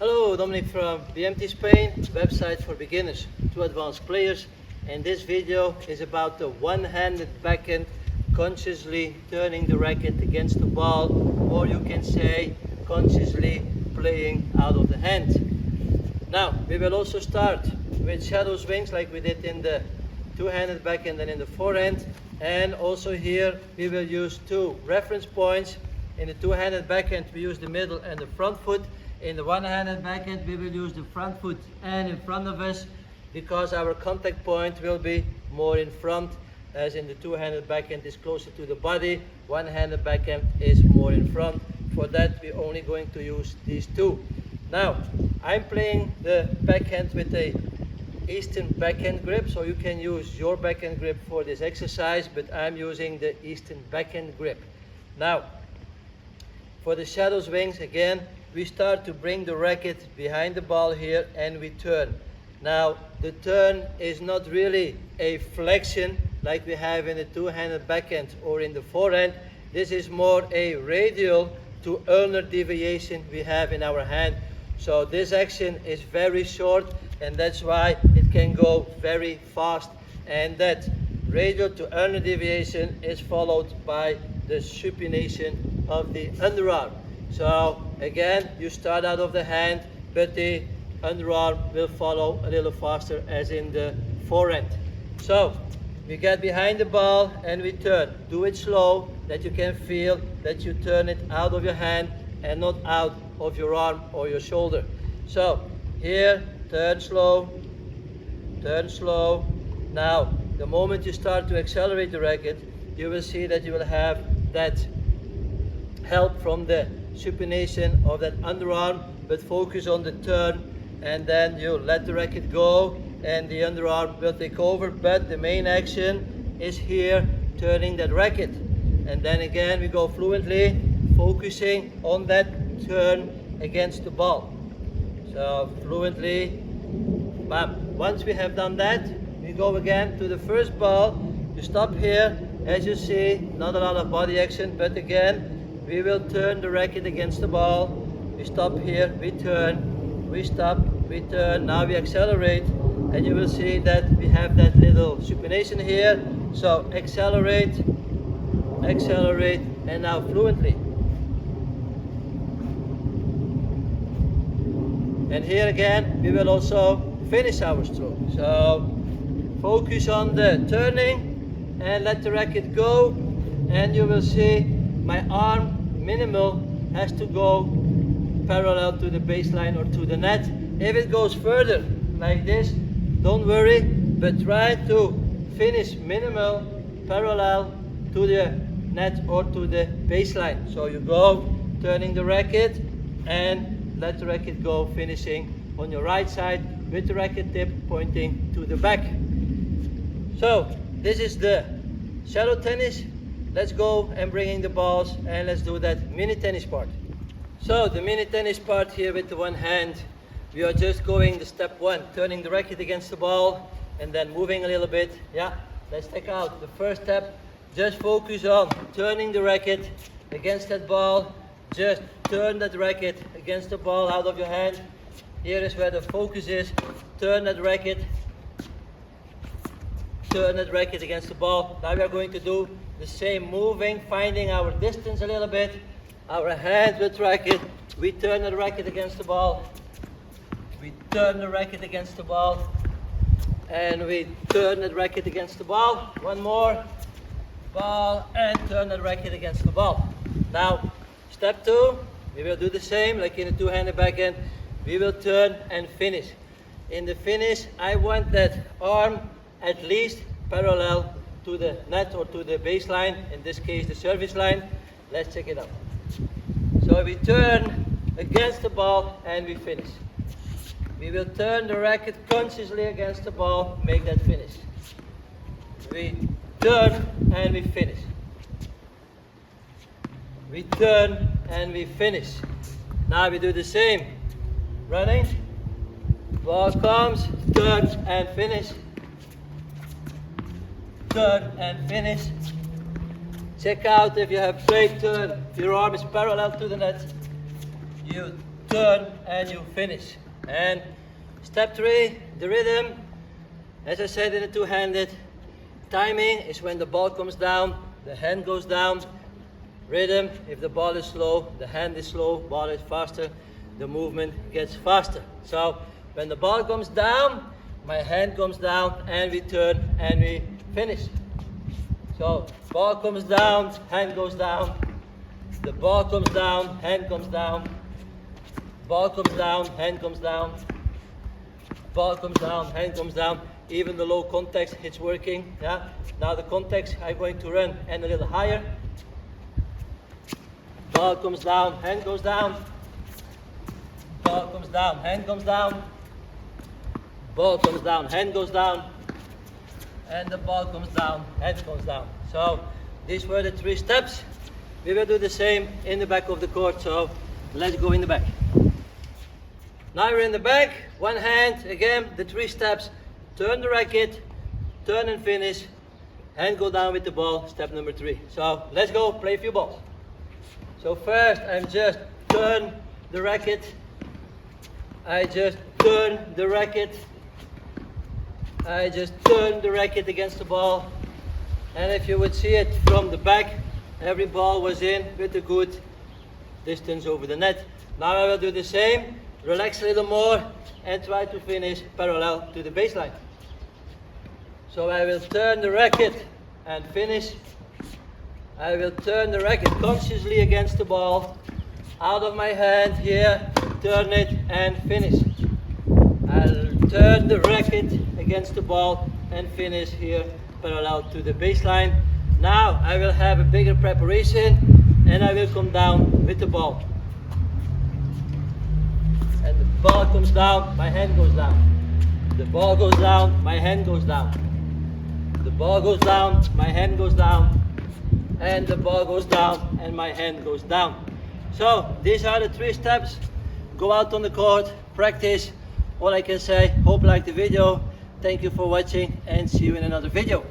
Hello, Dominic from BMT Spain, website for beginners to advanced players. And this video is about the one-handed backhand, consciously turning the racket against the ball, or you can say consciously playing out of the hand. Now, we will also start with shadow swings like we did in the two-handed backhand and in the forehand. And also here we will use two reference points. In the two-handed backhand we use the middle and the front foot. In the one-handed backhand we will use the front foot and in front of us, because our contact point will be more in front, as in the two-handed backhand is closer to the body, one-handed backhand is more in front. For that we're only going to use these two. Now, I'm playing the backhand with a Eastern backhand grip, so you can use your backhand grip for this exercise, but I'm using the Eastern backhand grip. Now, for the shadow swings, again, we start to bring the racket behind the ball here and we turn. Now, the turn is not really a flexion like we have in the two-handed backhand or in the forehand. This is more a radial to ulnar deviation we have in our hand. So this action is very short, and that's why it can go very fast. And that radial to ulnar deviation is followed by the supination of the underarm. So again, you start out of the hand, but the underarm will follow a little faster as in the forehand. So we get behind the ball and we turn. Do it slow, that you can feel that you turn it out of your hand and not out of your arm or your shoulder. So here, turn slow, turn slow. Now, the moment you start to accelerate the racket, you will see that you will have that help from the supination of that underarm, but focus on the turn, and then you let the racket go and the underarm will take over. But the main action is here, turning that racket. And then again we go fluently, focusing on that turn against the ball. So fluently, bam. Once we have done that, we go again to the first ball. You stop here, as you see, not a lot of body action, but again, we will turn the racket against the ball. We stop here, we turn, we stop, we turn. Now we accelerate, and you will see that we have that little supination here. So accelerate, accelerate, and now fluently. And here again, we will also finish our stroke. So focus on the turning and let the racket go. And you will see my arm minimal has to go parallel to the baseline or to the net. If it goes further like this, don't worry, but try to finish minimal parallel to the net or to the baseline. So you go turning the racket and let the racket go, finishing on your right side with the racket tip pointing to the back. So this is the shadow tennis. Let's go and bring in the balls and let's do that mini tennis part. So the mini tennis part here with the one hand, we are just going the step one, turning the racket against the ball and then moving a little bit. Yeah, let's take out the first step. Just focus on turning the racket against that ball. Just turn that racket against the ball out of your hand. Here is where the focus is. Turn that racket. Turn that racket against the ball. Now we are going to do the same, moving, finding our distance a little bit. Our hand with racket. We turn the racket against the ball. We turn the racket against the ball. And we turn the racket against the ball. One more. Ball and turn the racket against the ball. Now, step two, we will do the same like in the two-handed backhand. We will turn and finish. In the finish, I want that arm at least parallel to the net or to the baseline, in this case the service line. Let's check it out. So we turn against the ball and we finish. We will turn the racket consciously against the ball, make that finish. We turn and we finish. We turn and we finish. Now we do the same. Running, ball comes, turn and finish. Turn and finish. Check out if you have straight turn, your arm is parallel to the net. You turn, and you finish. And step 3, the rhythm. As I said in the two-handed, timing is when the ball comes down, the hand goes down. Rhythm, if the ball is slow, the hand is slow, ball is faster, the movement gets faster. So when the ball comes down, my hand comes down, and we turn and we finish. So ball comes down, hand goes down. The ball comes down, hand comes down. Ball comes down, hand comes down. Ball comes down, hand comes down. Even the low context, it's working. Yeah. Now the context, I'm going to run and a little higher. Ball comes down, hand goes down. Ball comes down, hand comes down. Ball comes down, hand goes down. And the ball comes down, hand comes down. So these were the 3 steps. We will do the same in the back of the court. So let's go in the back. Now we're in the back, one hand, again, the 3 steps. Turn the racket, turn and finish, hand go down with the ball, step number 3. So let's go play a few balls. So first, I'm just turn the racket. I just turn the racket. I just turn the racket against the ball. And if you would see it from the back, every ball was in with a good distance over the net. Now I will do the same, relax a little more, and try to finish parallel to the baseline. So I will turn the racket and finish. I will turn the racket consciously against the ball, out of my hand here, turn it and finish. I'll turn the racket against the ball and finish here parallel to the baseline. Now I will have a bigger preparation and I will come down with the ball. And the ball comes down, my hand goes down. The ball goes down, my hand goes down. The ball goes down, my hand goes down. And the ball goes down and my hand goes down. So these are the 3 steps. Go out on the court, practice. All I can say, hope you like the video. Thank you for watching and see you in another video.